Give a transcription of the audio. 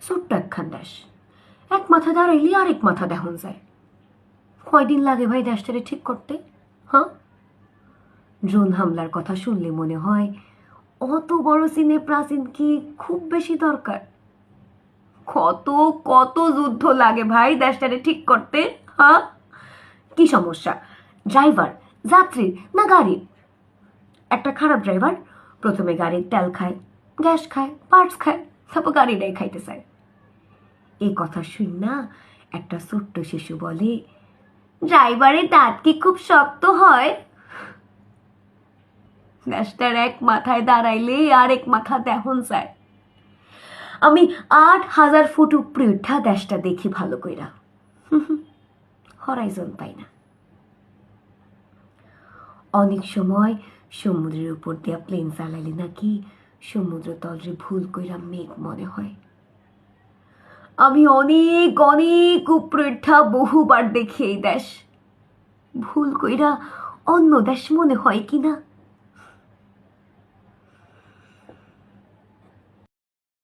ছোট্ট একখান দেশ, এক মাথা দাঁড়াইলে আরেক মাথা দেখন যায়। কয়দিন লাগে ভাই দেশটারে ঠিক করতে? হ্যাঁ, ড্রোন হামলার কথা শুনলে মনে হয় অত বড় চীনে প্রাচীন কি খুব বেশি দরকার? কত কত যুদ্ধ লাগে ভাই দেশটারে ঠিক করতে। হ্যাঁ, কি সমস্যা, ড্রাইভার, যাত্রী না গাড়ির? একটা খারাপ ড্রাইভার প্রথমে গাড়ির তেল খায়, গ্যাস খায়, পার্টস খায়, তারপর গাড়িটাই খাইতে চায়। এই কথা শুন না একটা ছোট্ট শিশু বলে, ড্রাইভারের দাঁত কি খুব শক্ত হয়? দেশটার এক মাথায় দাঁড়াইলে আরেক মাথা দেহন যায়। আমি 8,000 ফুট উপরে উঠা দেশটা দেখি ভালো কইরা, হরাইজন পাই না। অনেক সময় সমুদ্রের উপর দিয়া প্লেন চালাইলে নাকি সমুদ্র তলরে ভুল কইরা মেঘ মনে হয়। আমি অনেক অনেক উপরে উঠা বহুবার দেখি এই দেশ, ভুল কইরা অন্য দেশ মনে হয় কিনা